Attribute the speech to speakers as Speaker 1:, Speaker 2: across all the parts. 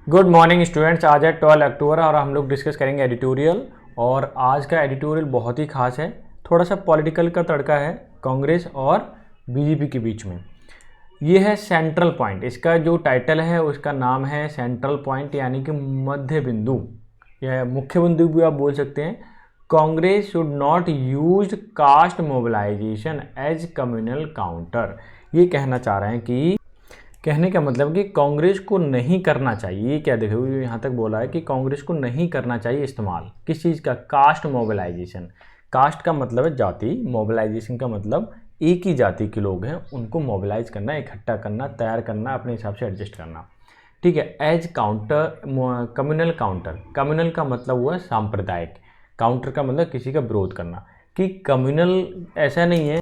Speaker 1: Good morning students. आज है 12 अक्टूबर और हम लोग डिस्कस करेंगे एडिटोरियल। और आज का एडिटोरियल बहुत ही खास है, थोड़ा सा पॉलिटिकल का तड़का है कांग्रेस और बीजेपी के बीच में। ये है सेंट्रल पॉइंट। इसका जो टाइटल है उसका नाम है सेंट्रल पॉइंट, यानी कि मध्य बिंदु या मुख्य बिंदु भी आप बोल सकते हैं। Congress should not use caste mobilization as communal counter. ये कहना चाह रहे हैं कि कहने का मतलब कि कांग्रेस को नहीं करना चाहिए। ये क्या देखो, यहाँ तक बोला है कि कांग्रेस को नहीं करना चाहिए इस्तेमाल किस चीज़ का, कास्ट मोबिलाइजेशन। कास्ट का मतलब है जाति, मोबिलाइजेशन का मतलब एक ही जाति के लोग हैं उनको मोबिलाइज करना, इकट्ठा करना, तैयार करना, अपने हिसाब से एडजस्ट करना। ठीक है। As counter, communal counter. Communal का मतलब हुआ सांप्रदायिक, काउंटर का मतलब किसी का विरोध करना। कि कम्युनल ऐसा नहीं है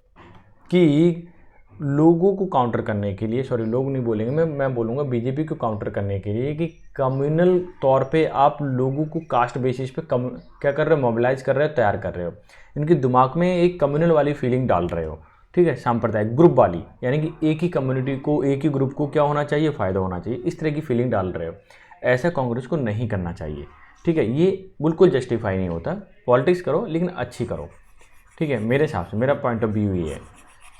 Speaker 1: कि लोगों को काउंटर करने के लिए, सॉरी लोग नहीं बोलेंगे, मैं बोलूँगा बीजेपी को काउंटर करने के लिए, कि कम्युनल तौर पे आप लोगों को कास्ट बेसिस पे क्या कर रहे हो, मोबिलाइज कर रहे हो, तैयार कर रहे हो। इनके दिमाग में एक कम्युनल वाली फीलिंग डाल रहे हो। ठीक है, सांप्रदायिक ग्रुप वाली, यानी कि एक ही कम्युनिटी को, एक ही ग्रुप को क्या होना चाहिए, फ़ायदा होना चाहिए, इस तरह की फीलिंग डाल रहे हो। ऐसा कांग्रेस को नहीं करना चाहिए। ठीक है, ये बिल्कुल जस्टिफाई नहीं होता। पॉलिटिक्स करो लेकिन अच्छी करो। ठीक है, मेरे हिसाब से, मेरा पॉइंट ऑफ व्यू ये है।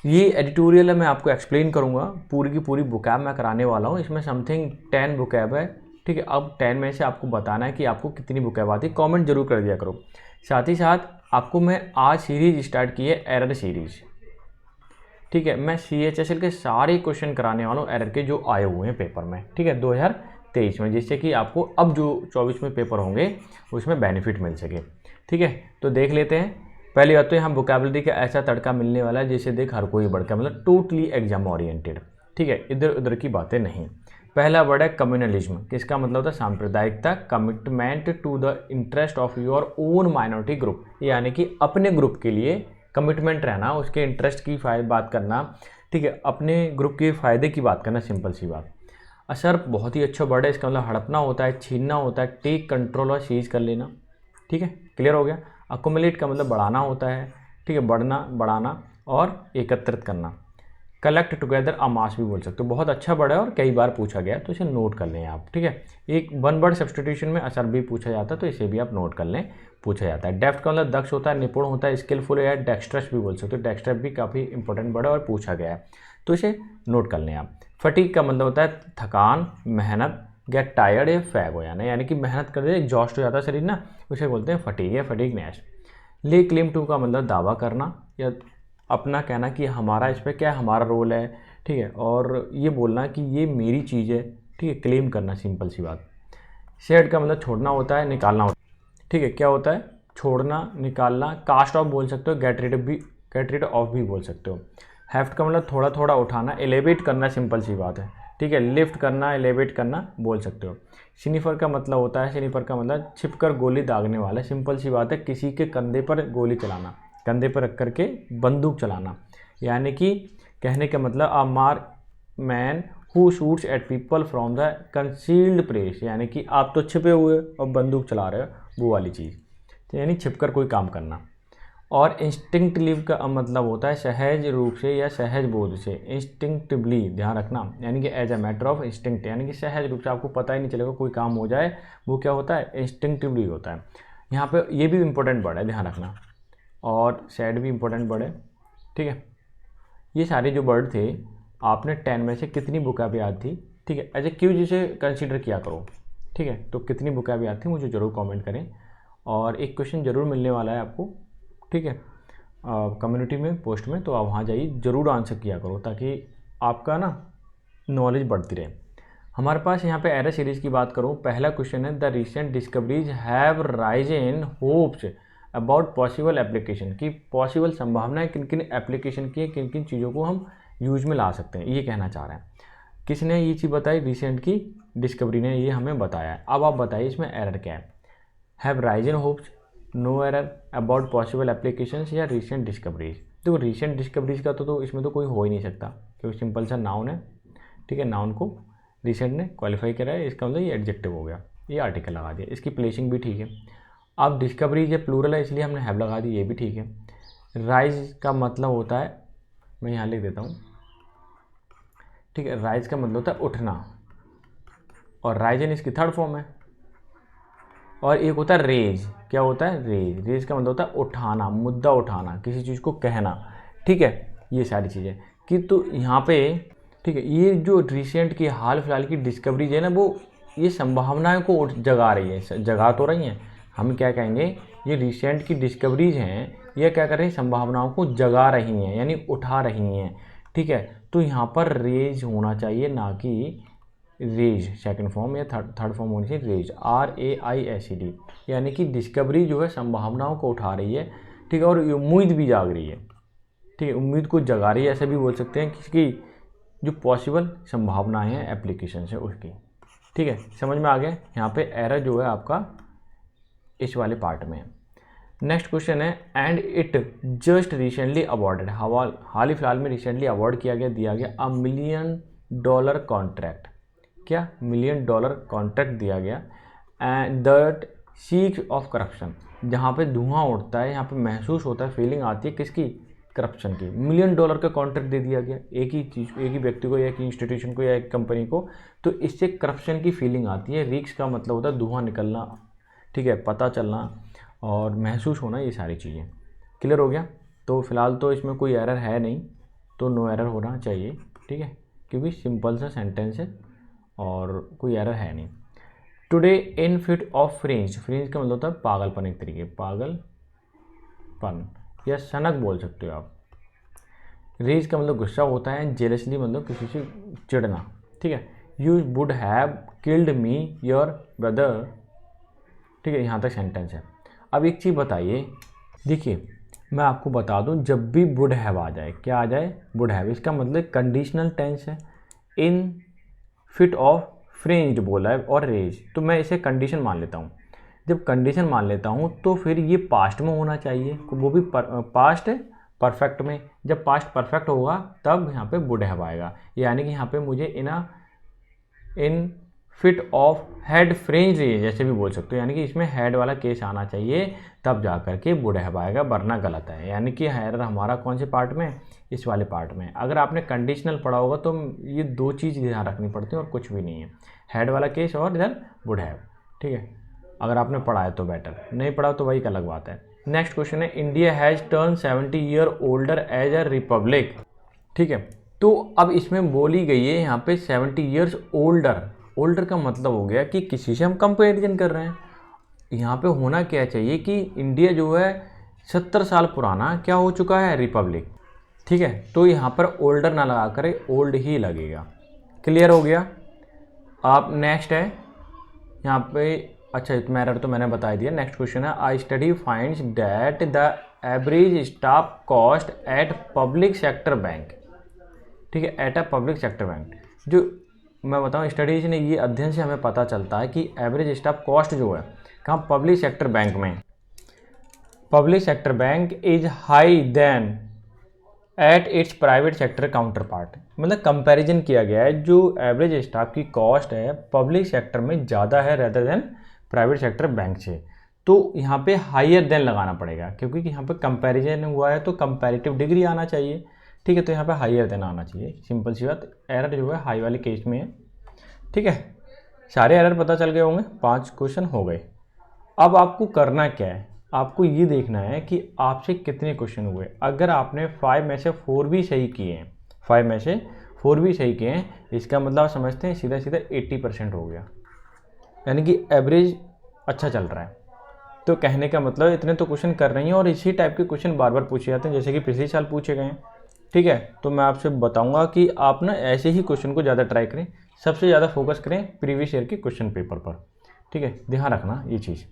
Speaker 1: ये एडिटोरियल है, मैं आपको एक्सप्लेन करूँगा, पूरी की पूरी बुकैब मैं कराने वाला हूँ। इसमें समथिंग 10 बुकैब है। ठीक है, अब 10 में से आपको बताना है कि आपको कितनी बुकैब आती है। कमेंट जरूर कर दिया करो। साथ ही साथ आपको मैं आज सीरीज स्टार्ट की है, एरर सीरीज। ठीक है, मैं CHSL के सारे क्वेश्चन कराने वाला हूँ एरर के, जो आए हुए हैं पेपर में। ठीक है, 2023 में, जिससे कि आपको अब जो 24 में पेपर होंगे उसमें बेनिफिट मिल सके। ठीक है, तो देख लेते हैं। पहली बात तो यहाँ वोकैबुलरी का ऐसा तड़का मिलने वाला है जिसे देख हर कोई बढ़ का, मतलब टोटली एग्जाम ओरिएंटेड। ठीक है, इधर उधर की बातें नहीं। पहला वर्ड है कम्युनलिज्म। किसका मतलब होता है, सांप्रदायिकता, commitment to the interest of your own minority group, यानी कि अपने ग्रुप के लिए कमिटमेंट रहना, उसके इंटरेस्ट की बात करना। ठीक है, अपने ग्रुप के फ़ायदे की बात करना, सिंपल सी बात। असर बहुत ही अच्छा वर्ड है। इसका मतलब हड़पना होता है, छीनना होता है, टेक कंट्रोल और सीज कर लेना। ठीक है, क्लियर हो गया। अकोमुलेट का मतलब बढ़ाना होता है। ठीक है, बढ़ना, बढ़ाना और एकत्रित करना। कलेक्ट टुगेदर अमास भी बोल सकते हो। बहुत अच्छा वर्ड है और कई बार पूछा गया, तो इसे नोट कर लें आप। ठीक है, एक वन वर्ड सब्स्टिट्यूशन में असर भी पूछा जाता है, तो इसे भी आप नोट कर लें, पूछा जाता है। डेफ्ट का मतलब दक्ष होता है, निपुण होता है, स्किलफुल या डेक्स्ट्रस भी बोल सकते हो। डेक्स्ट्रस भी काफ़ी इंपॉर्टेंट वर्ड है और पूछा गया है, तो इसे नोट कर लें आप। फटीग का मतलब होता है थकान, मेहनत, गेट टायर्ड या फैग हो जाना, यानी कि मेहनत कर दे, एग्जॉस्ट हो जाता है शरीर ना, उसे बोलते हैं फटीग या फटीगनेस। ले क्लेम टू का मतलब दावा करना या अपना कहना कि हमारा इस पर क्या है, हमारा रोल है। ठीक है, और ये बोलना कि ये मेरी चीज़ है। ठीक है, क्लेम करना, सिंपल सी बात। शेड का मतलब छोड़ना होता है, निकालना होता है। ठीक है, क्या होता है, छोड़ना, निकालना। कास्ट ऑफ बोल सकते हो, गेट रिड ऑफ भी बोल सकते हो। हेफ्ट का मतलब थोड़ा थोड़ा उठाना, एलिवेट करना, सिंपल सी बात है। ठीक है, लिफ्ट करना, एलिवेट करना बोल सकते हो। सिनीफर का मतलब होता है, सिनीफर का मतलब छिपकर गोली दागने वाला, सिंपल सी बात है, किसी के कंधे पर गोली चलाना, कंधे पर रख करके बंदूक चलाना। यानी कि कहने का मतलब a marksman who shoots at people from the concealed place, यानी कि आप तो छिपे हुए और बंदूक चला रहे हो, वो वाली चीज़। तो यानी छिपकर कोई काम करना। और इंस्टिंक्टिवली का मतलब होता है सहज रूप से या सहज बोध से। इंस्टिंक्टिवली ध्यान रखना, यानी कि as a matter of instinct, यानी कि सहज रूप से, आपको पता ही नहीं चलेगा कोई काम हो जाए, वो क्या होता है, इंस्टिंक्टिवली होता है। यहाँ पे ये भी इंपॉर्टेंट वर्ड है, ध्यान रखना। और सैड भी इंपॉर्टेंट वर्ड है। ठीक है, ये सारे जो वर्ड थे, आपने 10 में से कितनी बुकैब याद थी। ठीक है, एज ए क्यूज इसे कंसीडर किया करो। ठीक है, तो कितनी बुकैब याद थी मुझे ज़रूर कमेंट करें। और एक क्वेश्चन ज़रूर मिलने वाला है आपको। ठीक है, कम्युनिटी में पोस्ट में, तो आप वहाँ जाइए, ज़रूर आंसर किया करो, ताकि आपका ना नॉलेज बढ़ती रहे। हमारे पास यहाँ पे एरर सीरीज़ की बात करूँ, पहला क्वेश्चन है, the recent discoveries have rise in hopes about possible application, की पॉसिबल संभावनाएं किन किन एप्लीकेशन की है, किन किन चीज़ों को हम यूज़ में ला सकते हैं, ये कहना चाह रहे हैं। किसने ये चीज़ बताई, रिसेंट की डिस्कवरी ने ये हमें बताया है। अब आप बताइए इसमें एरर क्या है। Have rise in hopes, no error, about possible applications या रिसेंट डिस्कवरीज। देखो रिसेंट डिस्कवरीज का तो इसमें तो कोई हो ही नहीं सकता, क्योंकि सिंपल सा नाउन है। ठीक है, नाउन को रिसेंट ने क्वालिफाई करा है, इसका मतलब ये एडजेक्टिव हो गया, ये आर्टिकल लगा दिया, इसकी प्लेसिंग भी ठीक है। अब डिस्कवरीज ये प्लूरल है, इसलिए हमने हैव लगा दी, ये भी ठीक है। राइज का मतलब होता है, मैं यहाँ लिख देता हूँ। ठीक है, राइज का मतलब होता है उठना, और राइजन इसकी थर्ड फॉर्म है। और एक होता है रेज। क्या होता है? रेज। रेज का मतलब होता है उठाना, मुद्दा उठाना, किसी चीज़ को कहना। ठीक है, ये सारी चीज़ें कि तो यहाँ पे ठीक है, ये जो रिसेंट की हाल फिलहाल की डिस्कवरीज है ना, वो ये संभावनाएं को जगा रही है, जगा तो रही हैं। हम क्या कहेंगे, ये रिसेंट की डिस्कवरीज हैं, ये क्या कर रही हैं, संभावनाओं को जगा रही हैं, यानी उठा रही हैं। ठीक है, तो यहाँ पर रेज होना चाहिए, ना कि रेज सेकंड फॉर्म या थर्ड फॉर्म होनी चाहिए रेज, RAISED। यानी कि डिस्कवरी जो है संभावनाओं को उठा रही है। ठीक है, और उम्मीद भी जाग रही है। ठीक है, उम्मीद को जगा रही है, ऐसा भी बोल सकते हैं, किसकी? जो पॉसिबल संभावनाएं हैं एप्लीकेशन से उसकी। ठीक है, समझ में आ गया। यहाँ पे एरर जो है आपका इस वाले पार्ट में। नेक्स्ट क्वेश्चन है, and it just recently awarded, हाल ही फिलहाल में रिसेंटली अवार्ड किया गया, दिया गया $1 मिलियन कॉन्ट्रैक्ट। क्या? $1 मिलियन कॉन्ट्रैक्ट दिया गया and that seeks of corruption, जहाँ पे धुआं उठता है, यहाँ पे महसूस होता है, फीलिंग आती है किसकी? करप्शन की। $1 मिलियन का कॉन्ट्रैक्ट दे दिया गया एक ही चीज़, एक ही व्यक्ति को या एक इंस्टीट्यूशन को या एक कंपनी को, तो इससे करप्शन की फीलिंग आती है। रिक्स का मतलब होता है धुआं निकलना, ठीक है, पता चलना और महसूस होना, ये सारी चीज़ें। क्लियर हो गया? तो फिलहाल तो इसमें कोई एरर है नहीं, तो नो एरर होना चाहिए। ठीक है, क्योंकि सिंपल सा सेंटेंस है और कोई एरर है नहीं। Today in fit of fringe, fringe का मतलब होता है पागलपन, एक तरीके पागलपन या सनक बोल सकते हो आप। रेज का मतलब गुस्सा होता है, जेलसली मतलब किसी से चिढ़ना। ठीक है, you would have killed me your brother. ठीक है, यहाँ तक सेंटेंस है। अब एक चीज़ बताइए, देखिए मैं आपको बता दूं, जब भी वुड हैव आ जाए, क्या आ जाए? वुड हैव, इसका मतलब कंडीशनल टेंस है। इन फिट ऑफ फ्रिंज बोला है और रेज, तो मैं इसे कंडीशन मान लेता हूँ। जब कंडीशन मान लेता हूँ तो फिर ये पास्ट में होना चाहिए, वो भी पास्ट परफेक्ट में। जब पास्ट परफेक्ट होगा तब यहाँ पे वुड हैव आएगा, यानी कि यहाँ पे मुझे in fit of head fringe rage जैसे भी बोल सकते हो, यानी कि इसमें हेड वाला केस आना चाहिए, तब जा करके वुड हैव आएगा, वरना गलत है। यानी कि एरर हमारा कौन से पार्ट में? इस वाले पार्ट में। अगर आपने कंडीशनल पढ़ा होगा तो ये दो चीज़ ध्यान रखनी पड़ती है और कुछ भी नहीं है, हेड वाला केस और इधर वुड हैव। ठीक है, अगर आपने पढ़ा है तो बेटर, नहीं पढ़ा तो वही एक अलग बात है। नेक्स्ट क्वेश्चन है, India has turn 70 year older as a republic. ठीक है, तो अब इसमें बोली गई है यहाँ पे 70 ईयर्स ओल्डर। ओल्डर का मतलब हो गया कि किसी से हम कंपेरिजन कर रहे हैं। यहाँ पे होना क्या चाहिए कि इंडिया जो है 70 साल पुराना क्या हो चुका है? रिपब्लिक। ठीक है, तो यहाँ पर ओल्डर ना लगा कर ओल्ड ही लगेगा। क्लियर हो गया? आप नेक्स्ट है यहाँ पे, अच्छा इतना एरर तो मैंने बता दिया। नेक्स्ट क्वेश्चन है, I study finds that the average staff cost at public sector bank. ठीक है, at a public sector bank, जो मैं बताऊँ स्टडीज ने, ये अध्ययन से हमें पता चलता है कि एवरेज स्टाफ कॉस्ट जो है कहाँ? पब्लिक सेक्टर बैंक में। Public sector bank is high than at its private sector counterpart, मतलब कंपैरिजन किया गया है, जो एवरेज स्टाफ की कॉस्ट है पब्लिक सेक्टर में ज़्यादा है rather than private sector bank से। तो यहाँ पे हायर देन लगाना पड़ेगा, क्योंकि यहाँ पे कंपैरिजन हुआ है तो कंपैरेटिव डिग्री आना चाहिए। ठीक है, तो यहाँ पे हायर देन आना चाहिए, सिंपल सी बात। एरर जो है हाई वाले केस में है। ठीक है, सारे एरर पता चल गए होंगे, 5 क्वेश्चन हो गए। अब आपको करना क्या है? आपको ये देखना है कि आपसे कितने क्वेश्चन हुए। अगर आपने 5 में से 4 भी सही किए हैं, 5 में से 4 भी सही किए हैं, इसका मतलब आप समझते हैं सीधा सीधा 80% हो गया, यानी कि एवरेज अच्छा चल रहा है। तो कहने का मतलब इतने तो क्वेश्चन कर रही हैं और इसी टाइप के क्वेश्चन बार बार पूछे जाते हैं, जैसे कि पिछले साल पूछे गए हैं। ठीक है, तो मैं आपसे बताऊंगा कि आप ना ऐसे ही क्वेश्चन को ज़्यादा ट्राई करें, सबसे ज़्यादा फोकस करें प्रीवियस ईयर के क्वेश्चन पेपर पर। ठीक है, ध्यान रखना ये चीज़।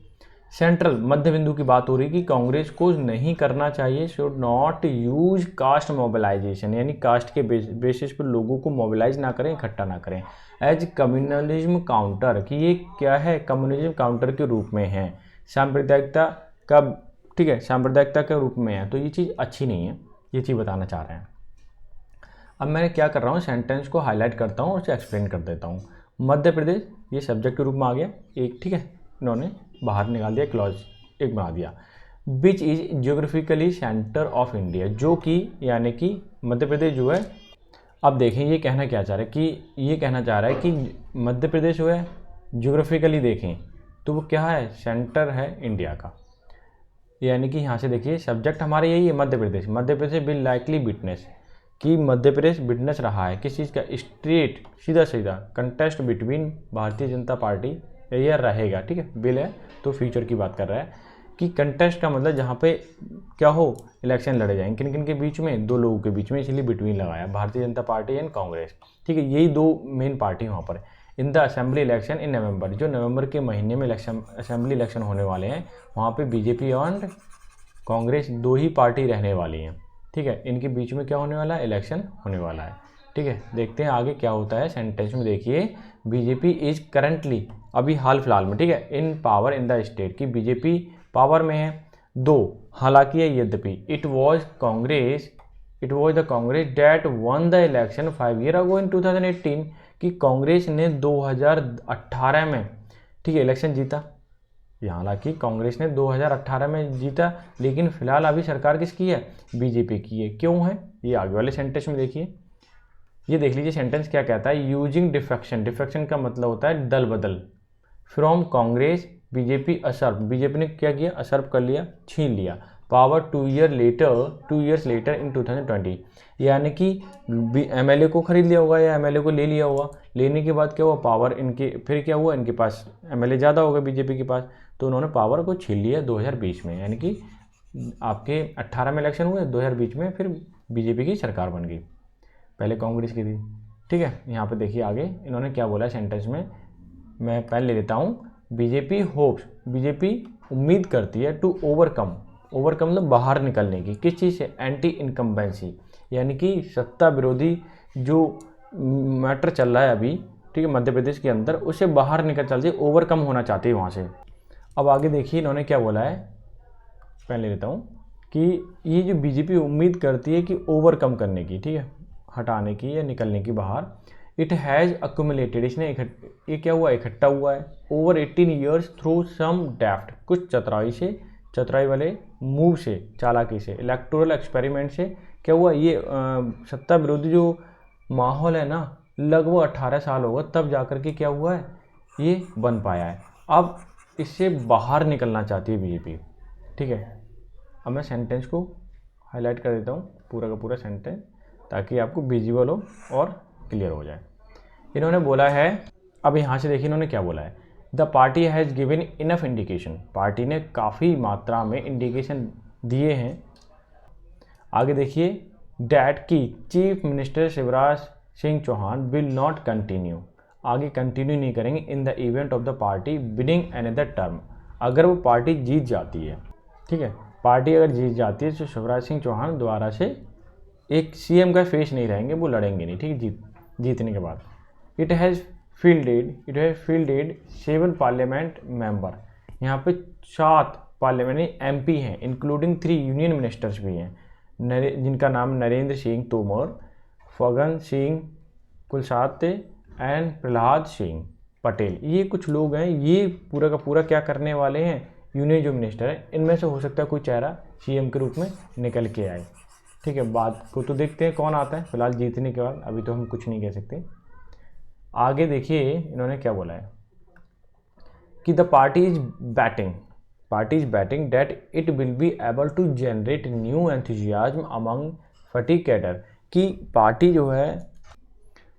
Speaker 1: सेंट्रल मध्य बिंदु की बात हो रही कि कांग्रेस को नहीं करना चाहिए, should not use caste mobilisation, यानी कास्ट के बेसिस पर लोगों को मोबिलाइज ना करें, इकट्ठा ना करें, एज कम्युनलिज्म काउंटर, कि ये क्या है? कम्युनलिज्म काउंटर के रूप में है, सांप्रदायिकता का। ठीक है, सांप्रदायिकता के रूप में है, तो ये चीज़ अच्छी नहीं है, ये चीज़ बताना चाह रहे हैं। अब मैं क्या कर रहा हूँ, सेंटेंस को हाईलाइट करता हूँ और उसे एक्सप्लेन कर देता हूँ। मध्य प्रदेश ये सब्जेक्ट के रूप में आ गया एक। ठीक है, इन्होंने बाहर निकाल दिया, क्लॉज एक बना दिया। Which is geographically centre of India, जो कि यानी कि मध्य प्रदेश जो है। अब देखें ये कहना क्या चाह रहा है कि ये कहना चाह रहा है कि मध्य प्रदेश जो है ज्योग्राफिकली देखें तो वो क्या है, सेंटर है इंडिया का। यानी कि यहाँ से देखिए सब्जेक्ट हमारे यही है Madhya Pradesh. Madhya Pradesh will likely witness, कि मध्य प्रदेश विटनेस रहा है किस चीज़ का, स्ट्रेट सीधा सीधा contest between Bharatiya Janata party, यह रहेगा। ठीक है, बिल है तो फ्यूचर की बात कर रहा है कि कंटेस्ट का मतलब जहाँ पे क्या हो, इलेक्शन लड़े जाएंगे किन किन के बीच में, दो लोगों के बीच में, इसलिए बिटवीन लगाया, भारतीय जनता पार्टी एंड कांग्रेस। ठीक है, यही दो मेन पार्टी वहाँ पर। In the assembly election in November, जो नवंबर के महीने में असेंबली इलेक्शन होने वाले हैं, वहाँ पे बीजेपी और कांग्रेस दो ही पार्टी रहने वाली हैं। ठीक है, इनके बीच में क्या होने वाला है, इलेक्शन होने वाला है। ठीक है, देखते हैं आगे क्या होता है। सेंटेंस में देखिए, बीजेपी इज करंटली, अभी हाल फिलहाल में, ठीक है, in power in the state, की बीजेपी पावर में है। दो हालांकि है यद्यपि, it was the Congress that won the election 5 year ago in 2018, कि कांग्रेस ने 2018 में, ठीक है, इलेक्शन जीता। हालांकि कांग्रेस ने 2018 में जीता, लेकिन फिलहाल अभी सरकार किसकी है, बीजेपी की है। क्यों है, ये आगे वाले सेंटेंस में देखिए। ये देख लीजिए सेंटेंस क्या कहता है, यूजिंग डिफेक्शन, डिफेक्शन का मतलब होता है दल बदल, फ्रॉम कांग्रेस बीजेपी असर्व, बीजेपी ने क्या किया, असर्व कर लिया, छीन लिया, पावर 2 इयर्स लेटर इन 2020, यानी कि एमएलए को खरीद लिया होगा या एमएलए को ले लिया होगा। लेने के बाद क्या हुआ, पावर इनके, फिर क्या हुआ, इनके पास एमएलए ज़्यादा होगा बीजेपी के पास, तो उन्होंने पावर को छीन लिया 2020 में। यानी कि आपके 18 में इलेक्शन हुए, 2020 में फिर बीजेपी की सरकार बन गई, पहले कांग्रेस की थी। ठीक है, यहाँ पे देखिए आगे इन्होंने क्या बोला है सेंटेंस में, मैं पेन ले लेता हूँ। बीजेपी होप्स, बीजेपी उम्मीद करती है, टू ओवरकम मतलब बाहर निकलने की, किस चीज़ से, एंटी इनकम्बेंसी, यानी कि सत्ता विरोधी जो मैटर चल रहा है अभी, ठीक है, मध्य प्रदेश के अंदर, उससे बाहर निकल चलती है, ओवरकम होना चाहती है वहाँ से। अब आगे देखिए इन्होंने क्या बोला है, पहले ले लेता हूँ, कि ये जो बीजेपी उम्मीद करती है कि ओवरकम करने की, ठीक है, हटाने की या निकलने की बाहर, इट हैज़ अक्यूमुलेटेड, इसने ये क्या हुआ, इकट्ठा हुआ है, ओवर 18 ईयर्स थ्रू सम डेफ्ट, कुछ चतुराई वाले मूव से, चालाकी से, इलेक्टोरल एक्सपेरिमेंट से क्या हुआ, ये सत्ता विरोधी जो माहौल है ना, लगभग 18 साल होगा तब जाकर के क्या हुआ है, ये बन पाया है। अब इससे बाहर निकलना चाहती है बीजेपी। ठीक है, अब मैं सेंटेंस को हाईलाइट कर देता हूँ, पूरा का पूरा सेंटेंस, ताकि आपको विजुअल हो और क्लियर हो जाए। इन्होंने बोला है, अब यहाँ से देखिए इन्होंने क्या बोला है, the party has given enough indication, party ने काफ़ी मात्रा में इंडिकेशन दिए हैं। आगे देखिए, डैट की chief minister Shivraj Singh Chouhan will not continue, आगे कंटिन्यू नहीं करेंगे, in the event of the party winning another term, अगर वो पार्टी जीत जाती है। ठीक है, पार्टी अगर जीत जाती है तो शिवराज सिंह चौहान दोबारा से एक सीएम का फेस नहीं रहेंगे, वो लड़ेंगे नहीं। ठीक है, जीतने के बाद। It has fielded 7 parliament member, यहाँ पे 7 पार्लियामेंट एमपी हैं, इंक्लूडिंग 3 यूनियन मिनिस्टर्स भी हैं, जिनका नाम नरेंद्र सिंह तोमर, फग्गन सिंह कुलस्ते एंड प्रहलाद सिंह पटेल। ये कुछ लोग हैं, ये पूरा का पूरा क्या करने वाले हैं, यूनियन जो मिनिस्टर है, इनमें से हो सकता है कोई चेहरा सीएम के रूप में निकल के आए। ठीक है, बात को तो देखते हैं कौन आता है, फिलहाल जीतने के बाद अभी तो हम कुछ नहीं कह सकते। आगे देखिए इन्होंने क्या बोला है, कि the party is batting that it will be able to generate new enthusiasm among fatigue cadre, कि पार्टी जो है,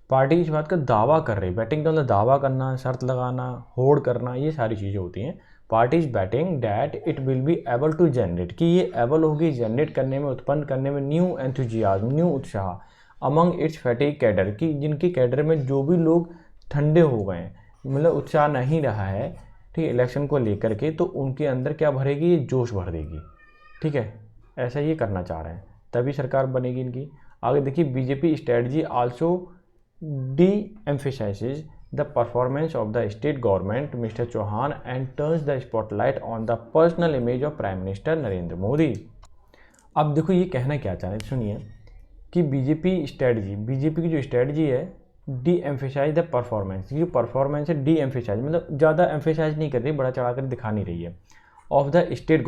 Speaker 1: पार्टी इस बात का दावा कर रही है, बैटिंग का मतलब दावा करना, शर्त लगाना, होड़ करना, ये सारी चीज़ें होती हैं। Party is batting that it will be able to generate, कि ये एबल होगी जनरेट करने में, उत्पन्न करने में, न्यू एंथुजियाज्म, न्यू उत्साह, अमंग इट्स फैटिग कैडर, की जिनकी कैडर में जो भी लोग ठंडे हो गए हैं, मतलब उत्साह नहीं रहा है, ठीक है, इलेक्शन को लेकर के, तो उनके अंदर क्या भरेगी, ये जोश भर देगी। ठीक है, ऐसा ये करना चाह रहे हैं, तभी सरकार बनेगी इनकी। आगे देखिए, BJP strategy also de emphasises the performance of the state government mister Chouhan and turns the spotlight on the personal image of prime minister Narendra Modi. अब देखो ये कहना क्या चाह रहे हैं, सुनिए, कि बीजेपी की जो स्ट्रेटजी है, डी एम्फेसाइज द परफॉर्मेंस, ये जो परफॉर्मेंस है डी एम्फेसाइज मतलब ज़्यादा एम्फेसाइज नहीं कर रही, बड़ा चढ़ा कर दिखा नहीं रही है, ऑफ द स्टेट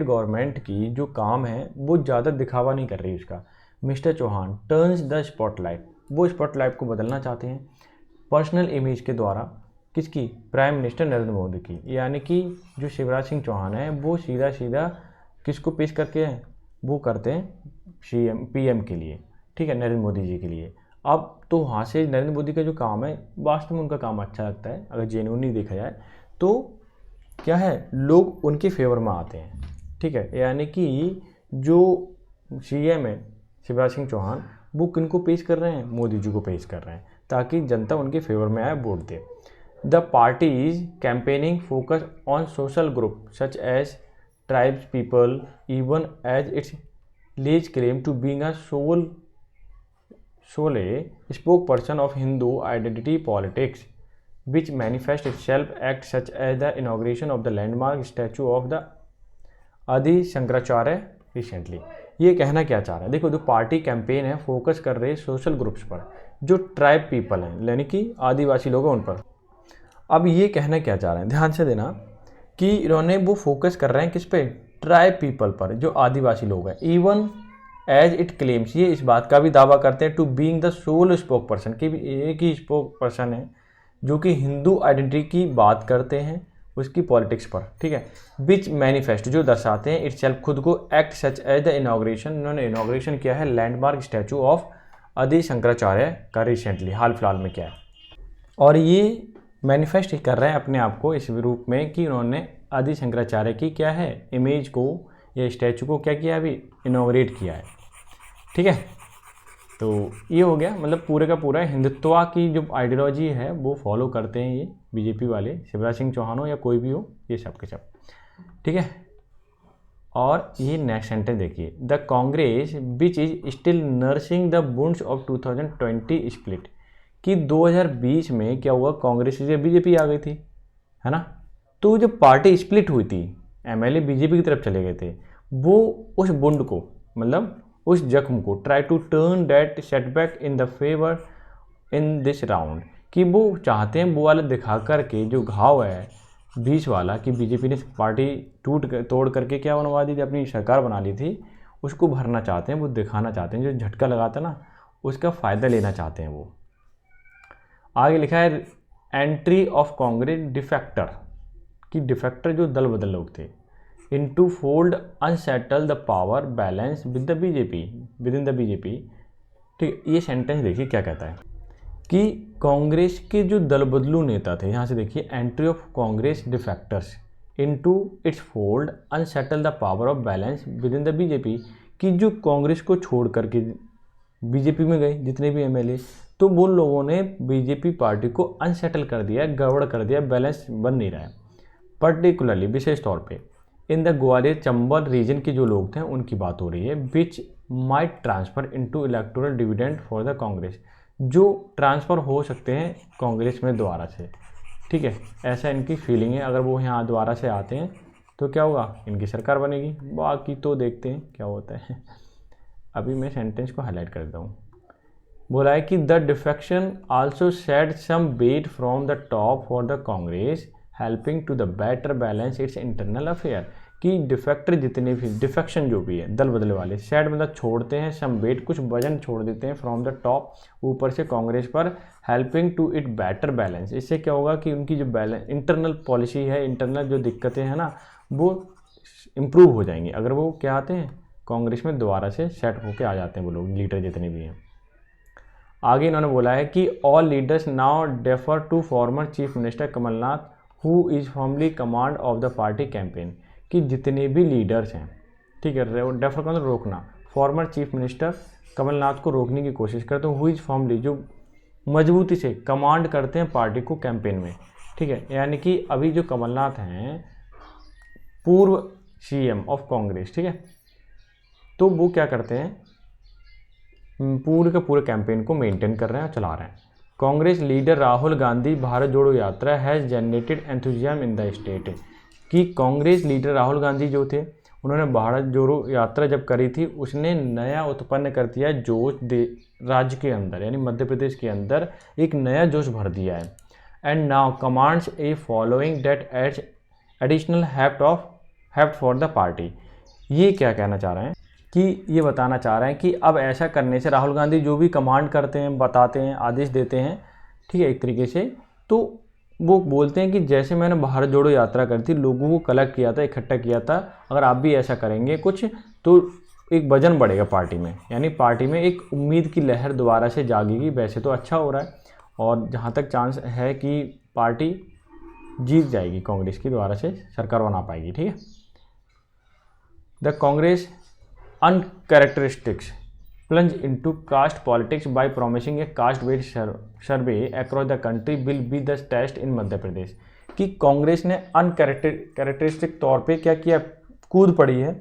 Speaker 1: गवर्नमेंट की जो काम है वो ज़्यादा दिखावा नहीं कर रही उसका। Mister Chouhan turns the spotlight, वो स्पॉटलाइट को बदलना चाहते हैं पर्सनल इमेज के द्वारा, किसकी? प्राइम मिनिस्टर नरेंद्र मोदी की। यानी कि जो शिवराज सिंह चौहान है वो सीधा सीधा किसको पेश करके हैं? वो करते हैं पीएम के लिए, ठीक है, नरेंद्र मोदी जी के लिए। अब तो वहाँ से नरेंद्र मोदी का जो काम है, वास्तव में उनका काम अच्छा लगता है अगर जेन्युइनली देखा जाए तो। क्या है, लोग उनके फेवर में आते हैं, ठीक है। यानी कि जो सीएम है शिवराज सिंह चौहान, वो किनको पेश कर रहे हैं? मोदी जी को पेश कर रहे हैं, ताकि जनता उनके फेवर में आए, वोट दे। The party is campaigning focus on social group such as tribes people even as its lays claim to being a sole spokesperson of Hindu identity politics, which manifests itself acts such as the inauguration of the landmark statue of the आदि Shankaracharya recently. ये कहना क्या चाह रहा है? देखो, जो party campaign है फोकस कर रही है सोशल ग्रुप्स पर, जो ट्राइब पीपल हैं, यानी कि आदिवासी लोग हैं उन पर। अब ये कहना क्या चाह रहे हैं, ध्यान से देना कि इन्होंने वो फोकस कर रहे हैं किस पे? ट्राइब पीपल पर, जो आदिवासी लोग हैं। इवन एज इट क्लेम्स, ये इस बात का भी दावा करते हैं to being the sole spokesperson, कि भी एक ही स्पोक पर्सन है जो कि हिंदू आइडेंटिटी की बात करते हैं, उसकी पॉलिटिक्स पर, ठीक है। विच मैनिफेस्ट, जो दर्शाते हैं इट सेल्फ, खुद को, act such as the inauguration, इन्होंने इनाग्रेशन किया है लैंडमार्क स्टैचू ऑफ आदि शंकराचार्य का रिसेंटली, हाल फिलहाल में किया है। और ये मैनिफेस्ट कर रहे हैं अपने आप को इस रूप में कि उन्होंने आदि शंकराचार्य की क्या है, इमेज को या स्टैचू को क्या किया, अभी इनॉग्रेट किया है, ठीक है। तो ये हो गया, मतलब पूरे का पूरा हिंदुत्व की जो आइडियोलॉजी है वो फॉलो करते हैं ये बीजेपी वाले, शिवराज सिंह चौहान हो या कोई भी हो, ये सब के सब, ठीक है। और ये नेक्स्ट सेंटेंस देखिए, the Congress which is still nursing the wounds of 2020 split, कि 2020 में क्या हुआ, कांग्रेस से बीजेपी आ गई थी, है ना। तो जब पार्टी स्प्लिट हुई थी, एमएलए बीजेपी की तरफ चले गए थे, वो उस बुंड को, मतलब उस जख्म को, try to turn that setback in the favour in this round, कि वो चाहते हैं वो वाला दिखा करके जो घाव है 20 वाला, कि बीजेपी ने पार्टी तोड़ करके क्या बनवा दी थी, अपनी सरकार बना ली थी, उसको भरना चाहते हैं, वो दिखाना चाहते हैं, जो झटका लगाता ना उसका फ़ायदा लेना चाहते हैं वो। आगे लिखा है एंट्री ऑफ कांग्रेस डिफेक्टर, कि डिफेक्टर जो दल बदल लोग थे, into fold unsettle the power balance with the BJP, with in the BJP, ठीक। ये सेंटेंस देखिए क्या कहता है कि कांग्रेस के जो दल बदलू नेता थे, यहाँ से देखिए, entry of Congress defectors into its fold unsettle the power of balance with in the BJP, कि जो कांग्रेस को छोड़ करके बीजेपी में गए जितने भी एमएलए, तो वो लोगों ने बीजेपी पार्टी को अनसेटल कर दिया, गड़बड़ कर दिया, बैलेंस बन नहीं रहा है। पर्टिकुलरली, विशेष तौर पे in the Gwalior Chambal region के जो लोग थे उनकी बात हो रही है, which might transfer into electoral dividend for the Congress, जो ट्रांसफ़र हो सकते हैं कांग्रेस में दोबारा से, ठीक है। ऐसा इनकी फीलिंग है, अगर वो यहाँ दोबारा से आते हैं तो क्या होगा, इनकी सरकार बनेगी। बाकी तो देखते हैं क्या होता है। अभी मैं सेंटेंस को हाईलाइट कर देता हूँ। बोला है कि the defection also said some weight from the top for the Congress helping to the better balance its internal affair, कि डिफेक्टर जितने भी, डिफेक्शन जो भी है दल बदले वाले, सेड मतलब छोड़ते हैं, सम वेट कुछ वजन छोड़ देते हैं, फ्रॉम द टॉप ऊपर से कांग्रेस पर, helping to it better balance, इससे क्या होगा कि उनकी जो बैलेंस इंटरनल पॉलिसी है, इंटरनल जो दिक्कतें हैं ना, वो इम्प्रूव हो जाएंगी अगर वो क्या आते हैं कांग्रेस में दोबारा से सेट होके आ जाते हैं वो लोग, लीडर जितने भी हैं। आगे इन्होंने बोला है कि all leaders now defer to former chief minister Kamalnath who is formally command of the party campaign, कि जितने भी लीडर्स हैं, ठीक है, डेफर का मतलब रोकना, फॉर्मर चीफ मिनिस्टर कमलनाथ को रोकने की कोशिश करते हैं, हु इज़ फॉर्मली, जो मजबूती से कमांड करते हैं पार्टी को कैंपेन में, ठीक है। यानी कि अभी जो कमलनाथ हैं पूर्व सीएम ऑफ कांग्रेस, ठीक है, तो वो क्या करते हैं, पूरे के पूरे कैंपेन को मेंटेन कर रहे हैं और चला रहे हैं। कांग्रेस लीडर राहुल गांधी भारत जोड़ो यात्रा has generated enthusiasm in the state, कि कांग्रेस लीडर राहुल गांधी जो थे उन्होंने भारत जोड़ो यात्रा जब करी थी, उसने नया उत्पन्न कर दिया जोश राज्य के अंदर, यानी मध्य प्रदेश के अंदर एक नया जोश भर दिया है। And now commands a following that adds additional heft for the party. ये क्या कहना चाह रहे हैं कि ये बताना चाह रहे हैं कि अब ऐसा करने से राहुल गांधी जो भी कमांड करते हैं, बताते हैं, आदेश देते हैं, ठीक है, एक तरीके से, तो वो बोलते हैं कि जैसे मैंने भारत जोड़ो यात्रा करी थी, लोगों को कलेक्ट किया था, इकट्ठा किया था, अगर आप भी ऐसा करेंगे कुछ तो एक वजन बढ़ेगा पार्टी में, यानी पार्टी में एक उम्मीद की लहर दोबारा से जागेगी। वैसे तो अच्छा हो रहा है और जहाँ तक चांस है कि पार्टी जीत जाएगी, कांग्रेस की दोबारा से सरकार बना पाएगी। ठीक है। The Congress uncharacteristics plunge into caste politics by promising a caste based survey across the country will be the test in मध्य प्रदेश। कि कांग्रेस ने अनकैरेक्टरिस्टिक तौर पे क्या किया, कूद पड़ी है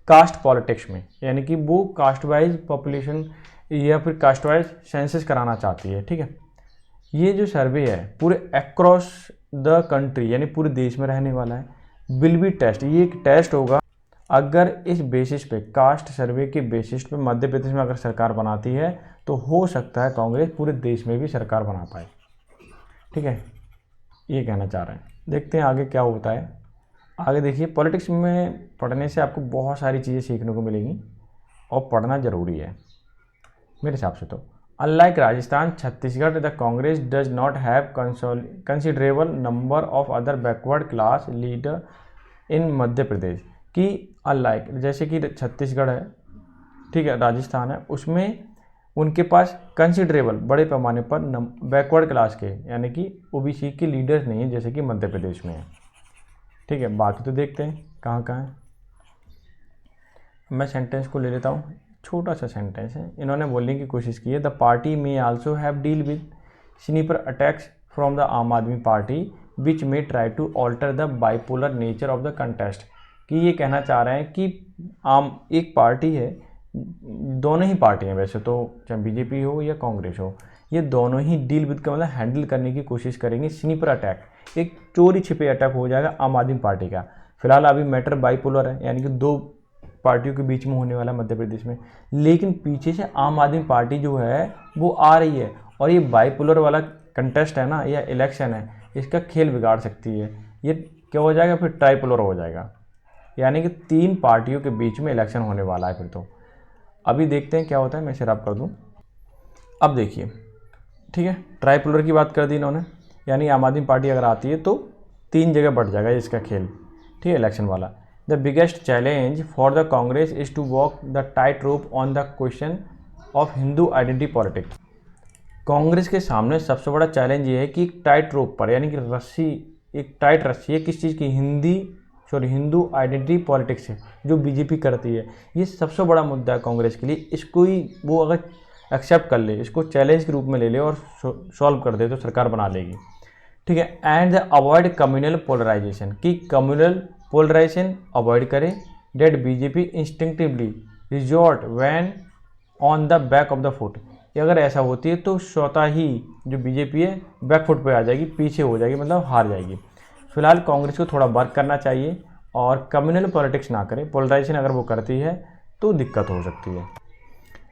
Speaker 1: कास्ट पॉलिटिक्स में, यानी कि वो कास्ट वाइज पॉपुलेशन या फिर कास्ट वाइज सेंसस कराना चाहती है। ठीक है। ये जो सर्वे है पूरे अक्रॉस द कंट्री यानी पूरे देश में रहने वाला है। विल बी टेस्ट, ये एक टेस्ट होगा। अगर इस बेसिस पे कास्ट सर्वे के बेसिस पे मध्य प्रदेश में अगर सरकार बनाती है तो हो सकता है कांग्रेस पूरे देश में भी सरकार बना पाए। ठीक है, ये कहना चाह रहे हैं। देखते हैं आगे क्या होता है। आगे देखिए, पॉलिटिक्स में पढ़ने से आपको बहुत सारी चीज़ें सीखने को मिलेंगी और पढ़ना ज़रूरी है मेरे हिसाब से। तो unlike Rajasthan, Chhattisgarh, the Congress does not have considerable number of other backward class leader in Madhya Pradesh. कि अनलाइक जैसे कि छत्तीसगढ़ है, ठीक है, राजस्थान है, उसमें उनके पास कंसिडरेबल बड़े पैमाने पर बैकवर्ड क्लास के यानी कि ओबीसी के लीडर्स नहीं है जैसे कि मध्य प्रदेश में है। ठीक है, बाकी तो देखते हैं कहाँ कहाँ है। मैं सेंटेंस को ले लेता हूँ, छोटा सा सेंटेंस है। इन्होंने बोलने की कोशिश की है, द पार्टी में also have deal with sniper attacks from the Aam Aadmi Party which में try to alter the bipolar nature of the contest. कि ये कहना चाह रहे हैं कि आम एक पार्टी है, दोनों ही पार्टी हैं वैसे तो, चाहे बीजेपी हो या कांग्रेस हो, ये दोनों ही डील विद का मतलब हैंडल करने की कोशिश करेंगे। स्नीपर अटैक, एक चोरी छिपे अटैक हो जाएगा आम आदमी पार्टी का। फिलहाल अभी मैटर बाइपोलर है, यानी कि दो पार्टियों के बीच में होने वाला मध्य प्रदेश में, लेकिन पीछे से आम आदमी पार्टी जो है वो आ रही है और ये बाइपोलर वाला कंटेस्ट है ना, या इलेक्शन है, इसका खेल बिगाड़ सकती है। ये क्या हो जाएगा फिर, ट्राइपोलर हो जाएगा, यानी कि तीन पार्टियों के बीच में इलेक्शन होने वाला है फिर तो। अभी देखते हैं क्या होता है, मैं इसे रब कर दूं। अब देखिए, ठीक है, ट्राइपोलर की बात कर दी इन्होंने, यानी आम आदमी पार्टी अगर आती है तो तीन जगह बढ़ जाएगा इसका खेल। ठीक है, इलेक्शन वाला। The biggest challenge for the Congress is to walk the tight rope on the question of Hindu identity politics. Congress के सामने सबसे बड़ा चैलेंज ये है कि एक टाइट रोप पर, यानी कि रस्सी, एक टाइट रस्सी है किस चीज़ की, हिंदू आइडेंटिटी पॉलिटिक्स है जो बीजेपी करती है। ये सबसे बड़ा मुद्दा है कांग्रेस के लिए। इसको ही वो अगर एक्सेप्ट कर ले, इसको चैलेंज के रूप में ले ले और सॉल्व कर दे तो सरकार बना लेगी। ठीक है। एंड अवॉइड कम्युनल पोलराइजेशन, कि कम्युनल पोलराइजेशन अवॉइड करे। That BJP instinctively resort when on the back of the foot, अगर ऐसा होती है तो स्वतः ही जो बीजेपी है बैक फुट पे आ जाएगी, पीछे हो जाएगी, मतलब हार जाएगी। फिलहाल कांग्रेस को थोड़ा वर्क करना चाहिए और कम्युनल पॉलिटिक्स ना करे। पोलराइजेशन अगर वो करती है तो दिक्कत हो सकती है।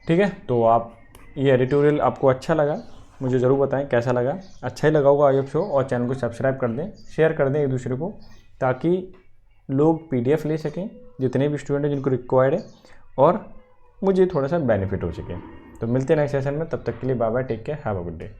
Speaker 1: ठीक है, तो आप ये एडिटोरियल आपको अच्छा लगा, मुझे ज़रूर बताएं कैसा लगा। अच्छा ही लगा होगा आई होप सो, और चैनल को सब्सक्राइब कर दें, शेयर कर दें एक दूसरे को, ताकि लोग PDF ले सकें, जितने भी स्टूडेंट हैं जिनको रिक्वायर्ड है, और मुझे थोड़ा सा बेनिफिट हो सके। तो मिलते हैं नेक्स्ट सेशन में, तब तक के लिए bye bye, take care, have a good day.